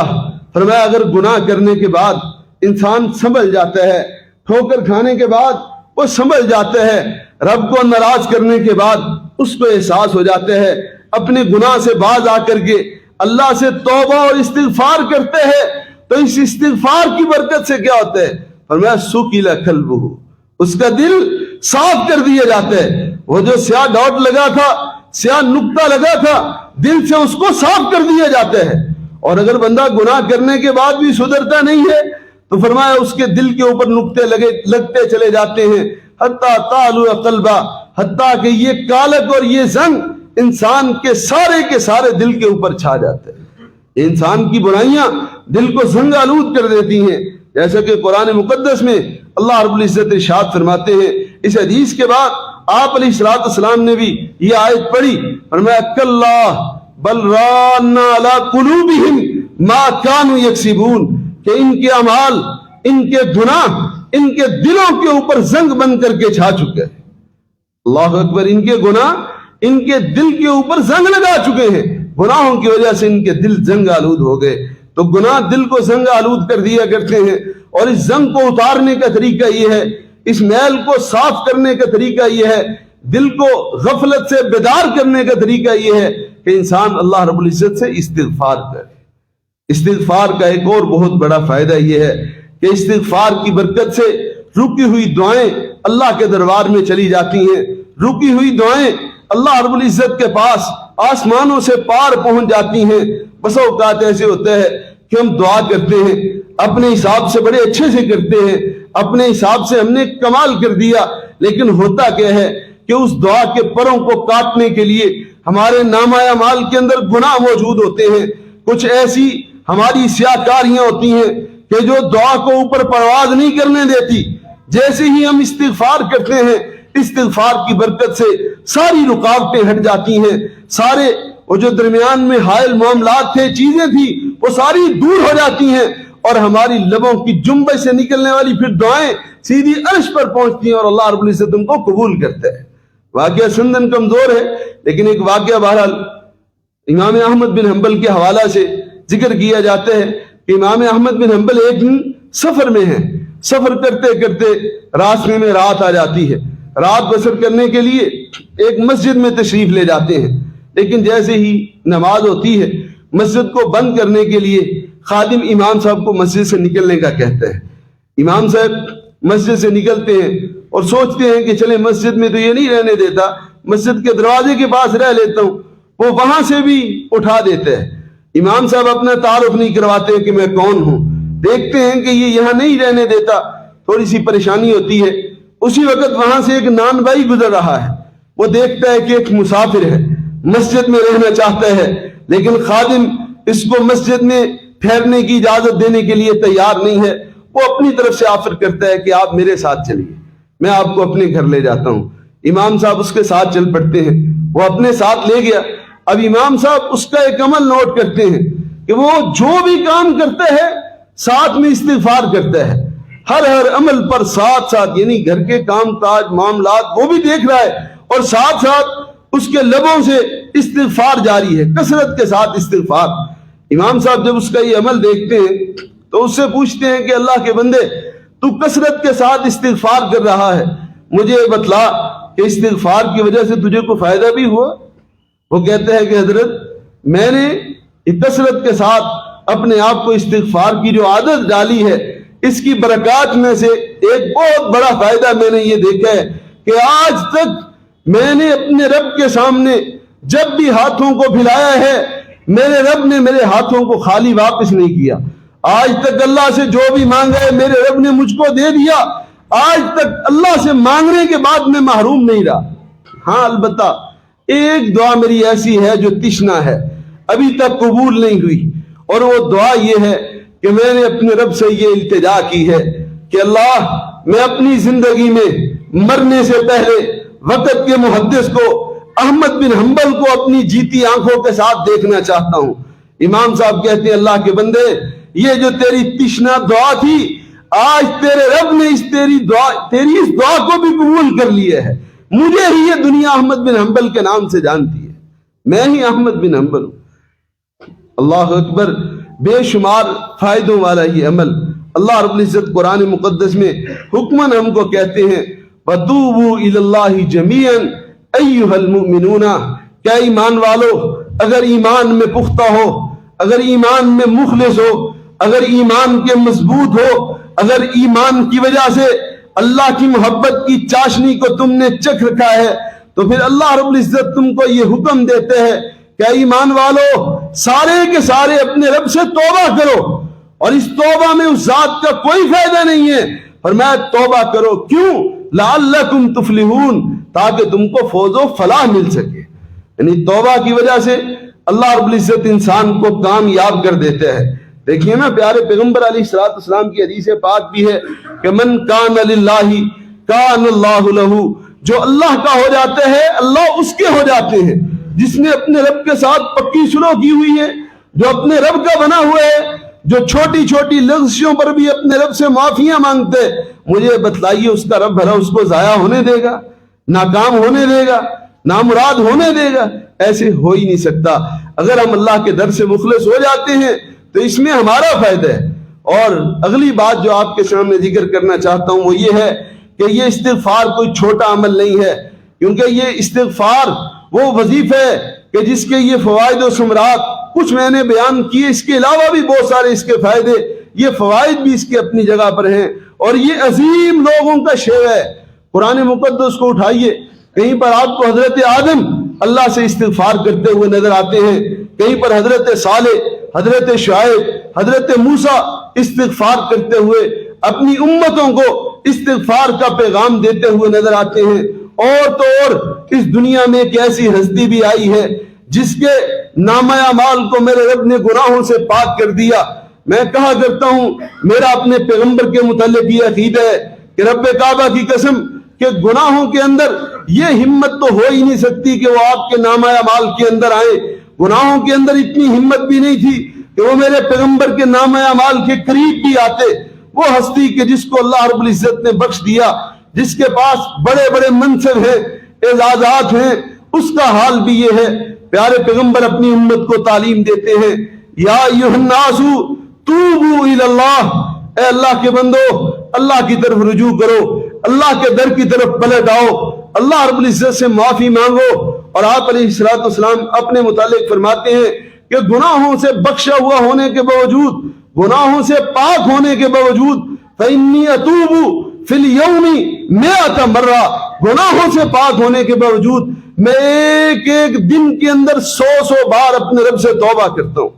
فرمایا اگر گناہ کرنے کے بعد انسان سنبھل جاتا ہے، ٹھوکر کھانے کے بعد وہ سنبھل جاتا ہے، رب کو ناراض کرنے کے بعد اس کو احساس ہو جاتا ہے، اپنے گناہ سے باز آ کر کے اللہ سے توبہ اور استغفار کرتے ہیں، تو اس استغفار کی برکت سے کیا ہوتا ہے؟ فرمایا سُکِلَ قَلْبُهُ، اس کا دل صاف کر دیا جاتا ہے۔ وہ جو سیاہ ڈاٹ لگا تھا، سیاہ نقطہ لگا تھا، دل سے اس کو صاف کر دیا جاتا ہے۔ اور اگر بندہ گناہ کرنے کے بعد بھی سدھرتا نہیں ہے تو فرمایا اس کے دل کے اوپر نقطے لگتے چلے جاتے ہیں، حتیٰ تعلو قلبہ، حتیٰ کہ یہ کالک اور یہ زنگ انسان کے سارے دل کے اوپر چھا جاتے ہیں۔ انسان کی برائیاں دل کو زنگ آلود کر دیتی ہیں، جیسا کہ قرآن مقدس میں اللہ رب العزت ارشاد فرماتے ہیں۔ اس حدیث کے بعد آپ علیہ الصلوۃ والسلام نے بھی یہ آیت پڑھی، فرمایا کلا بل ران علی قلوبہم ما کانوا یکسبون، کہ ان کے اعمال، ان کے گناہ ان کے دلوں کے اوپر زنگ بن کر کے چھا چکے ہیں۔ اللہ اکبر، ان کے گناہ ان کے دل کے اوپر زنگ لگا چکے ہیں، گناہوں کی وجہ سے ان کے دل زنگ آلود ہو گئے۔ تو گناہ دل کو زنگ آلود کر دیا کرتے ہیں، اور اس زنگ کو اتارنے کا طریقہ یہ ہے، اس میل کو صاف کرنے کا طریقہ یہ ہے، دل کو غفلت سے بیدار کرنے کا طریقہ یہ ہے کہ انسان اللہ رب العزت سے استغفار کرے۔ استغفار کا ایک اور بہت بڑا فائدہ یہ ہے کہ استغفار کی برکت سے رکی ہوئی دعائیں اللہ کے دربار میں چلی جاتی ہیں، رکی ہوئی دعائیں اللہ رب العزت کے پاس آسمانوں سے پار پہنچ جاتی ہیں۔ بس اوقات ایسے ہوتا ہے کہ ہم دعا کرتے ہیں، اپنے حساب سے بڑے اچھے سے کرتے ہیں، اپنے حساب سے ہم نے کمال کر دیا، لیکن ہوتا کیا ہے کہ اس دعا کے پروں کو کاٹنے کے لیے ہمارے نامہ اعمال کے اندر گناہ موجود ہوتے ہیں۔ کچھ ایسی ہماری سیاہکاریاں ہوتی ہیں کہ جو دعا کو اوپر پرواز نہیں کرنے دیتی۔ جیسے ہی ہم استغفار کرتے ہیں، استغفار کی برکت سے ساری رکاوٹیں ہٹ جاتی ہیں، سارے وہ جو درمیان میں حائل معاملات تھے، چیزیں تھی، وہ ساری دور ہو جاتی ہیں، اور ہماری لبوں کی جنبش سے نکلنے والی پھر دعائیں سیدھی عرش پر پہنچتی ہیں اور اللہ رب العزت ان کو قبول کرتا ہے۔ واقعہ سندن کمزور ہے، لیکن ایک واقعہ بہرحال امام احمد بن حنبل کے حوالہ سے ذکر کیا جاتا ہے کہ امام احمد بن حنبل ایک دن سفر میں ہیں، سفر کرتے کرتے راستے میں رات آ جاتی ہے، رات بسر کرنے کے لیے ایک مسجد میں تشریف لے جاتے ہیں، لیکن جیسے ہی نماز ہوتی ہے مسجد کو بند کرنے کے لیے خادم امام صاحب کو مسجد سے نکلنے کا کہتا ہے۔ امام صاحب مسجد سے نکلتے ہیں اور سوچتے ہیں کہ چلے مسجد میں تو یہ نہیں رہنے دیتا، مسجد کے دروازے کے پاس رہ لیتا ہوں، وہ وہاں سے بھی اٹھا دیتا ہے۔ امام صاحب اپنا تعارف نہیں کرواتے کہ میں کون ہوں، دیکھتے ہیں کہ یہ یہاں نہیں رہنے دیتا، تھوڑی سی پریشانی ہوتی ہے۔ اسی وقت وہاں سے ایک نان بھائی گزر رہا ہے، وہ دیکھتا ہے کہ ایک مسافر ہے، مسجد میں رہنا چاہتا ہے، لیکن خادم اس کو مسجد میں ٹھہرنے کی اجازت دینے کے لیے تیار نہیں ہے۔ وہ اپنی طرف سے آفر کرتا ہے کہ آپ میرے ساتھ چلیے، میں آپ کو اپنے گھر لے جاتا ہوں۔ امام صاحب اس کے ساتھ چل پڑتے ہیں، وہ اپنے ساتھ لے گیا۔ اب امام صاحب اس کا ایک عمل نوٹ کرتے ہیں کہ وہ جو بھی کام کرتا ہے ساتھ میں استغفار کرتا ہے، ہر عمل پر ساتھ یعنی گھر کے کام کاج معاملات وہ بھی دیکھ رہا ہے اور ساتھ اس کے لبوں سے استغفار جاری ہے، کثرت کے ساتھ استغفار۔ امام صاحب جب اس کا یہ عمل دیکھتے ہیں تو اس سے پوچھتے ہیں کہ اللہ کے بندے، تو کثرت کے ساتھ استغفار کر رہا ہے، مجھے بتلا کہ استغفار کی وجہ سے تجھے کوئی فائدہ بھی ہوا؟ وہ کہتا ہے کہ حضرت، میں نے کثرت کے ساتھ اپنے آپ کو استغفار کی جو عادت ڈالی ہے، اس کی برکات میں سے ایک بہت بڑا فائدہ میں نے یہ دیکھا ہے کہ آج تک میں نے اپنے رب کے سامنے جب بھی ہاتھوں کو پھیلایا ہے، میرے رب نے میرے ہاتھوں کو خالی واپس نہیں کیا۔ آج تک اللہ سے جو بھی مانگا ہے میرے رب نے مجھ کو دے دیا، آج تک اللہ سے مانگنے کے بعد میں محروم نہیں رہا۔ ہاں البتہ ایک دعا میری ایسی ہے جو تشنا ہے، ابھی تک قبول نہیں ہوئی، اور وہ دعا یہ ہے کہ میں نے اپنے رب سے یہ التجا کی ہے کہ اللہ، میں اپنی زندگی میں مرنے سے پہلے وقت کے محدث کو احمد بن حنبل کو اپنی جیتی آنکھوں کے ساتھ دیکھنا چاہتا ہوں۔ امام صاحب کہتے ہیں اللہ کے بندے، یہ جو تیری تشنا دعا تھی، آج تیرے رب نے تیری اس دعا کو بھی قبول کر لیا ہے۔ مجھے ہی یہ دنیا احمد بن حنبل کے نام سے جانتی ہے، میں ہی احمد بن حنبل ہوں۔ اللہ اکبر، بے شمار فائدوں والا یہ عمل اللہ رب العزت قرآن مقدس میں حکماً ہم کو کہتے ہیں، وَتُوبُوا إِلَى اللَّهِ جَمِيعًا أَيُّهَا الْمُؤْمِنُونَ، کیا ایمان والو، اگر ایمان میں پختہ ہو، اگر ایمان میں مخلص ہو، اگر ایمان کے مضبوط ہو، اگر ایمان کی وجہ سے اللہ کی محبت کی چاشنی کو تم نے چکھ رکھا ہے، تو پھر اللہ رب العزت تم کو یہ حکم دیتے ہیں کہ ایمان والو، سارے کے سارے اپنے رب سے توبہ کرو، اور اس توبہ میں اس ذات کا کوئی فائدہ نہیں ہے، فرمایا توبہ کرو، کیوں؟ لعلکم تفلحون، تاکہ تم کو فوز و فلاح مل سکے۔ یعنی توبہ کی وجہ سے اللہ رب العزت انسان کو کامیاب کر دیتے ہیں۔ دیکھیے نا، پیارے پیغمبر علیہ السلام کی حدیث پاک بھی ہے کہ من کان للہ کان اللہ لہ، جو اللہ کا ہو جاتے ہیں اللہ اس کے ہو جاتے ہیں۔ جس نے اپنے رب کے ساتھ پکی سلوک کی ہوئی ہے، جو اپنے رب کا بنا ہوا ہے، جو چھوٹی چھوٹی لغزشوں پر بھی اپنے رب سے معافیاں مانگتے، مجھے بتلائیے اس کا رب بھلا اس کو ضائع ہونے دے گا، ناکام ہونے دے گا، نامراد ہونے دے گا؟ ایسے ہو ہی نہیں سکتا۔ اگر ہم اللہ کے در سے مخلص ہو جاتے ہیں تو اس میں ہمارا فائدہ ہے۔ اور اگلی بات جو آپ کے سامنے ذکر کرنا چاہتا ہوں وہ یہ ہے کہ یہ استغفار کوئی چھوٹا عمل نہیں ہے، کیونکہ یہ استغفار وہ وظیفہ ہے کہ جس کے یہ فوائد و ثمرات کچھ میں نے بیان کیے، اس کے علاوہ بھی بہت سارے اس کے فائدے، یہ فوائد بھی اس کے اپنی جگہ پر ہیں، اور یہ عظیم لوگوں کا شیوہ ہے۔ قرآن مقدس کو اٹھائیے، کہیں پر آپ کو حضرت آدم اللہ سے استغفار کرتے ہوئے نظر آتے ہیں، کہیں پر حضرت صالح، حضرت شعیب، حضرت موسیٰ استغفار کرتے ہوئے اپنی امتوں کو استغفار کا پیغام دیتے ہوئے نظر آتے ہیں۔ اور تو اور اس دنیا میں ایک ایسی ہستی بھی آئی ہے جس کے نامہ اعمال کو میرے رب نے گناہوں سے پاک کر دیا۔ میں کہا کرتا ہوں، میرا اپنے پیغمبر کے متعلق یہ عقیدہ ہے کہ رب کعبہ کی قسم کہ گناہوں کے اندر یہ ہمت تو ہو ہی نہیں سکتی کہ وہ آپ کے نامہ اعمال کے اندر آئے، گناہوں کے اندر اتنی ہمت بھی نہیں تھی۔ کہ وہ میرے پیغمبر کے نام اعمال کے قریب بھی آتے. وہ ہستی کہ جس کو اللہ رب العزت نے بخش دیا, جس کے پاس بڑے بڑے منصب ہیں, اعزازات ہیں, اس کا حال بھی یہ ہے. پیارے پیغمبر اپنی امت کو تعلیم دیتے ہیں, یا ایھا الناس توبوا الی اللہ, اے اللہ کے بندو اللہ کی طرف رجوع کرو, اللہ کے در کی طرف پلٹ آؤ, اللہ رب العزت سے معافی مانگو. اور آپ علیہ الصلوۃ والسلام اپنے متعلق فرماتے ہیں کہ گناہوں سے بخشا ہوا ہونے کے باوجود, گناہوں سے پاک ہونے کے باوجود, فإنی اتوب فی اليوم 100 مرہ, گناہوں سے پاک ہونے کے باوجود میں ایک ایک دن کے اندر 100 بار اپنے رب سے توبہ کرتا ہوں.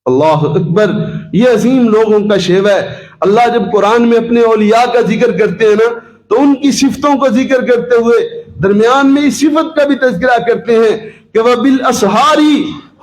اللہ اکبر, یہ عظیم لوگوں کا شیوہ ہے. اللہ جب قرآن میں اپنے اولیاء کا ذکر کرتے ہیں نا, تو ان کی صفتوں کو ذکر کرتے ہوئے درمیان میں اس صفت کا بھی تذکرہ کرتے ہیں کہ وَبِالْأَسْحَارِ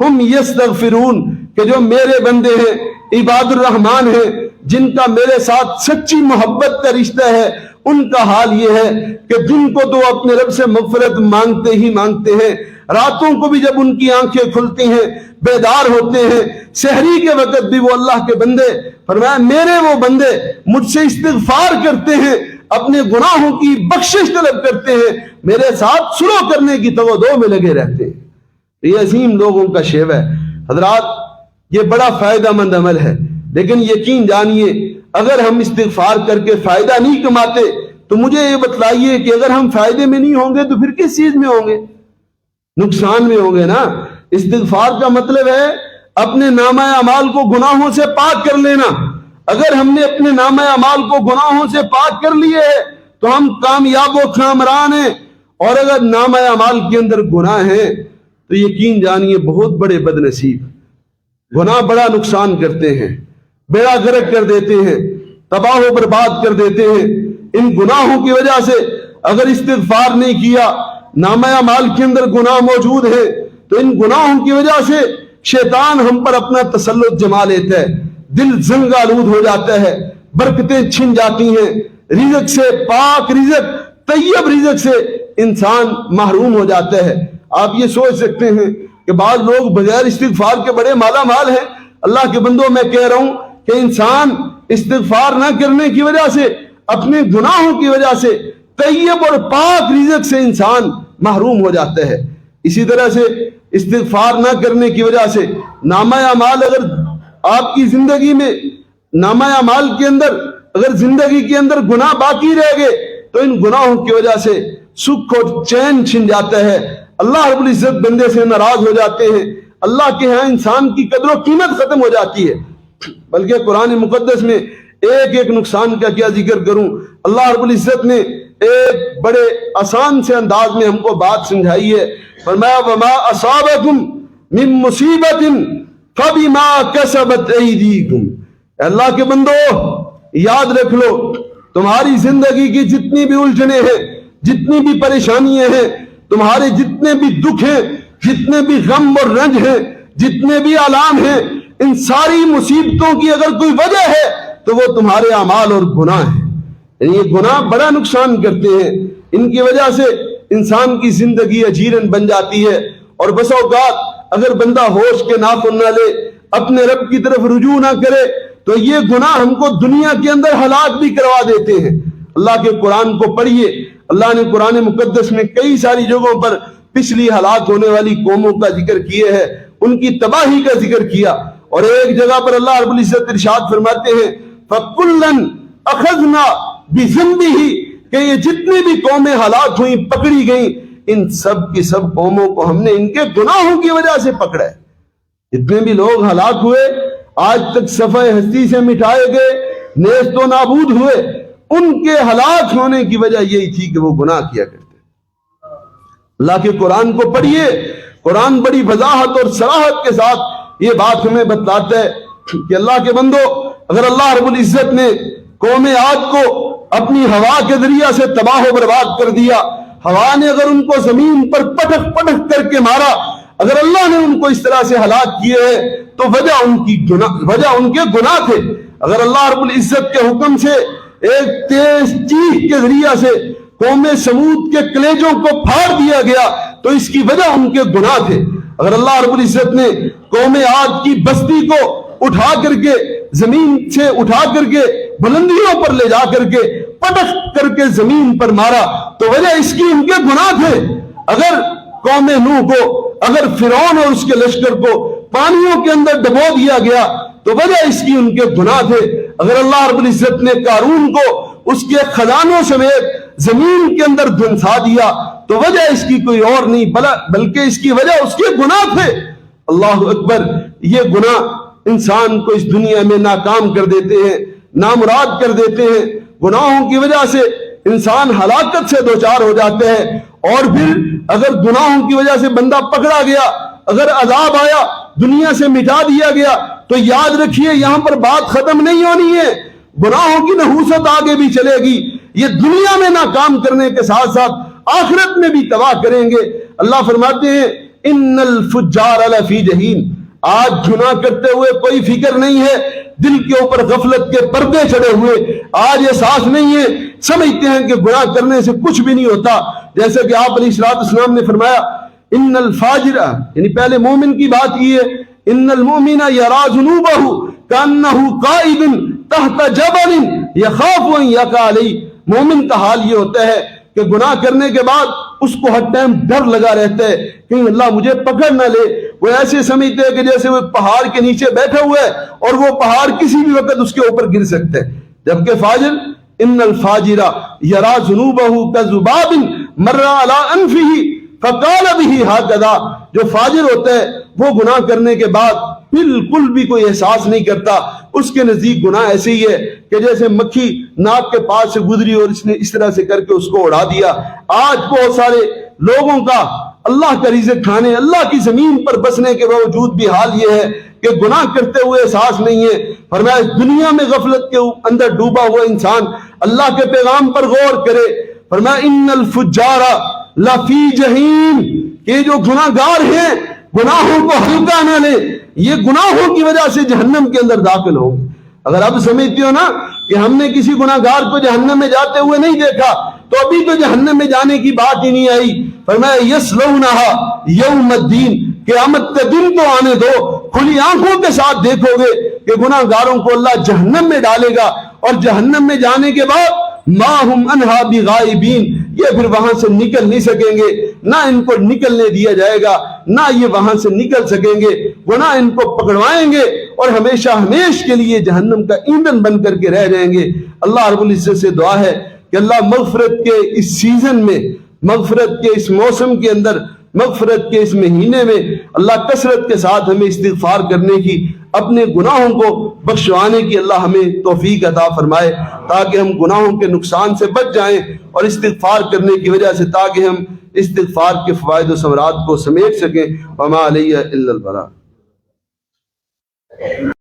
هُمْ يَسْتَغْفِرُونَ, کہ جو میرے بندے ہیں, عباد الرحمن ہیں, جن کا میرے ساتھ سچی محبت کا رشتہ ہے, ان کا حال یہ ہے کہ دن کو تو اپنے رب سے مغفرت مانگتے ہی مانگتے ہیں, راتوں کو بھی جب ان کی آنکھیں کھلتی ہیں, بیدار ہوتے ہیں, سحری کے وقت بھی وہ اللہ کے بندے, فرمایا میرے وہ بندے مجھ سے استغفار کرتے ہیں, اپنے گناہوں کی بخشش طلب کرتے ہیں, میرے ساتھ سلو کرنے کی توجہ میں لگے رہتے ہیں. یہ عظیم لوگوں کا شیوہ ہے. حضرات, یہ بڑا فائدہ مند عمل ہے, لیکن یقین جانیے اگر ہم استغفار کر کے فائدہ نہیں کماتے تو مجھے یہ بتلائیے کہ اگر ہم فائدے میں نہیں ہوں گے تو پھر کس چیز میں ہوں گے؟ نقصان میں ہوں گے نا. استغفار کا مطلب ہے اپنے نامہ اعمال کو گناہوں سے پاک کر لینا. اگر ہم نے اپنے نامہ اعمال کو گناہوں سے پاک کر لیے ہے تو ہم کامیاب و کامران ہیں, اور اگر نامہ اعمال کے اندر گناہ ہیں تو یقین جانیے بہت بڑے بد نصیب. گناہ بڑا نقصان کرتے ہیں, بیڑا غرق کر دیتے ہیں, تباہ و برباد کر دیتے ہیں. ان گناہوں کی وجہ سے اگر استغفار نہیں کیا, نامہ اعمال کے اندر گناہ موجود ہے, تو ان گناہوں کی وجہ سے شیطان ہم پر اپنا تسلط جما لیتا ہے, دل زنگ آلود ہو جاتا ہے, برکتیں چھن جاتی ہیں, رزق سے, پاک رزق, طیب رزق سے انسان محروم ہو جاتا ہے. آپ یہ سوچ سکتے ہیں کہ بعض لوگ بغیر استغفار کے بڑے مالا مال ہیں. اللہ کے بندوں, میں کہہ رہا ہوں کہ انسان استغفار نہ کرنے کی وجہ سے, اپنے گناہوں کی وجہ سے طیب اور پاک رزق سے انسان محروم ہو جاتا ہے. اسی طرح سے استغفار نہ کرنے کی وجہ سے نامہ اعمال, اگر آپ کی زندگی میں نامہ اعمال کے اندر اگر زندگی کے اندر گناہ باقی رہ گئے تو ان گناہوں کی وجہ سے سکھ اور چین چھن جاتا ہے. اللہ رب العزت بندے سے ناراض ہو جاتے ہیں, اللہ کے ہاں انسان کی قدر و قیمت ختم ہو جاتی ہے. بلکہ قرآن مقدس میں ایک ایک نقصان کا کیا ذکر کروں, اللہ رب العزت نے ایک بڑے آسان سے انداز میں ہم کو بات سمجھائی ہے. فرمایا وما اصابکم من مصیبت فبما کسبت ایدیکم. اللہ کے بندو یاد رکھ لو, تمہاری زندگی کی جتنی بھی الجھنیں ہیں, جتنی بھی پریشانیاں ہیں, تمہارے جتنے بھی دکھ ہیں, جتنے بھی غم اور رنج ہیں, جتنے بھی آلام ہیں, ان ساری مصیبتوں کی اگر کوئی وجہ ہے تو وہ تمہارے اعمال اور گناہ ہیں. یعنی یہ گناہ بڑا نقصان کرتے ہیں. ان کی وجہ سے انسان کی زندگی اجیرن بن جاتی ہے, اور بس اوقات اگر بندہ ہوش کے ناخن نہ لے, اپنے رب کی طرف رجوع نہ کرے, تو یہ گناہ ہم کو دنیا کے اندر ہلاک بھی کروا دیتے ہیں. اللہ کے قرآن کو پڑھیے, اللہ نے قرآن مقدس میں کئی ساری جگہوں پر پچھلی ہلاک ہونے والی قوموں کا ذکر کیے ہے, ان کی تباہی کا ذکر کیا. اور ایک جگہ پر اللہ رب العزت ارشاد فرماتے ہیں فَكُلًّا أَخَذْنَا بِذَنبِهِ, کہ یہ جتنی بھی قومیں ہلاک ہوئیں, پکڑی گئیں, ان سب کی سب قوموں کو ہم نے ان کے گناہوں کی وجہ سے پکڑا ہے. جتنے بھی لوگ ہلاک ہوئے, آج تک صفحہ ہستی سے مٹائے گئے, نیست و نابود ہوئے, ان کے ہلاک ہونے کی وجہ یہی تھی کہ وہ گناہ کیا کرتے. اللہ کے قرآن کو پڑھیے, قرآن بڑی وضاحت اور صراحت کے ساتھ یہ بات ہمیں بتلاتا ہے کہ اللہ کے بندو, اگر اللہ رب العزت نے قوم عاد کو اپنی ہوا کے ذریعہ سے تباہ و برباد کر دیا, ہوا نے اگر ان کو زمین پر پٹک پٹک کر کے مارا, اگر اللہ نے ان کو اس طرح سے ہلاک کیے ہے تو وجہ ان کے گناہ تھے. اگر اللہ رب العزت کے حکم سے ایک تیز چیخ کے ذریعہ سے قوم سمود کے کلیجوں کو پھاڑ دیا گیا تو اس کی وجہ ان کے گناہ تھے. اگر اللہ رب العزت نے قوم عاد کی بستی کو اٹھا کر کے زمین سے اٹھا کر کے بلندیوں پر لے جا کر کے پٹک کر کے زمین پر مارا تو وجہ اس کی ان کے گناہ تھے. اگر قوم نوح کو، اگر فرعون اور اس کے لشکر کو پانیوں کے اندر ڈبو دیا گیا تو وجہ اس کی ان کے گناہ تھے. اگر اللہ رب العزت نے قارون کو اس کے خزانوں سمیت زمین کے اندر دھنسا دیا تو وجہ اس کی کوئی اور نہیں بلکہ اس کی وجہ اس کے گناہ تھے. اللہ اکبر. یہ گناہ انسان کو اس دنیا میں ناکام کر دیتے ہیں، نامراد کر دیتے ہیں. گناہوں کی وجہ سے انسان ہلاکت سے دوچار ہو جاتے ہیں. اور پھر اگر گناہوں کی وجہ سے بندہ پکڑا گیا، اگر عذاب آیا، دنیا سے مٹا دیا گیا تو یاد رکھیے یہاں پر بات ختم نہیں ہونی ہے. گناہوں کی نحوست آگے بھی چلے گی. یہ دنیا میں ناکام کرنے کے ساتھ ساتھ آخرت میں بھی تباہ کریں گے. اللہ فرماتے ہیں ان الفجار لفی جہیم. آج گناہ کرتے ہوئے کوئی فکر نہیں ہے، دل کے اوپر غفلت کے پردے چڑھے ہوئے، آج احساس نہیں ہے، سمجھتے ہیں کہ گناہ کرنے سے کچھ بھی نہیں ہوتا. جیسے کہ آپ علیہ السلام نے فرمایا ان الفاجر، یعنی پہلے مومن کی بات کی ہے، ان المؤمن یرا ذنوبہ کانہ قائد تحت جبل یخاف ان یقع علیہ. مومن کا حال یہ ہوتا ہے کہ گناہ کرنے کے بعد اس کو ہر ٹائم ڈر لگا رہتا ہے کہ اللہ مجھے پکڑ نہ لے. وہ ایسے سمجھتے ہیں کہ جیسے وہ پہاڑ کے نیچے بیٹھا ہوا ہے اور وہ پہاڑ کسی بھی وقت اس کے اوپر گر سکتا ہے. جبکہ فاجر ان الفاجر یرا ذنوبہ کذباب مر علی انفہ فقال به ہکذا. جو فاجر ہوتا ہے وہ گناہ کرنے کے بعد بالکل بھی کوئی احساس نہیں کرتا. اس کے نزدیک گناہ ایسے ہی ہے کہ جیسے مکھی ناک کے پاس سے گزری اور اس نے اس طرح سے کر کے اس کو اڑا دیا. آج بہت سارے لوگوں کا اللہ کا رزق کھانے، اللہ کی زمین پر بسنے کے باوجود بھی حال یہ ہے کہ گناہ کرتے ہوئے احساس نہیں ہے. فرمایا دنیا میں غفلت کے اندر ڈوبا ہوا انسان اللہ کے پیغام پر غور کرے. فرمایا ان الفجار لفی جہیم. کہ جو گناہ گار ہیں گناہوں کو ہلکا نہ لے، یہ گناہوں کی وجہ سے جہنم کے اندر داخل ہو. اگر اب سمجھتے ہو نا کہ ہم نے کسی گناہ گار کو جہنم میں جاتے ہوئے نہیں دیکھا تو ابھی تو جہنم میں جانے کی بات ہی نہیں آئی. فرمایا یصلونھا یوم الدین. قیامت کے دن تو آنے دو، کھلی آنکھوں کے ساتھ دیکھو گے کہ گناہ گاروں کو اللہ جہنم میں ڈالے گا اور جہنم میں جانے کے بعد ما ہم انہا بغائبین. یہ پھر وہاں سے نکل نہیں سکیں گے، نہ ان کو نکلنے دیا جائے گا، نہ یہ وہاں سے نکل سکیں گے. گناہ ان کو پکڑوائیں گے اور ہمیشہ ہمیش کے لیے جہنم کا ایندھن بن کر کے رہ جائیں گے. اللہ رب العزت سے دعا ہے کہ اللہ مغفرت کے اس سیزن میں، مغفرت کے اس موسم کے اندر، مغفرت کے اس مہینے میں اللہ کثرت کے ساتھ ہمیں استغفار کرنے کی، اپنے گناہوں کو بخشوانے کی اللہ ہمیں توفیق عطا فرمائے تاکہ ہم گناہوں کے نقصان سے بچ جائیں اور استغفار کرنے کی وجہ سے تاکہ ہم استغفار کے فوائد و ثمرات کو سمیٹ سکیں. وما علیہ الا البلاغ.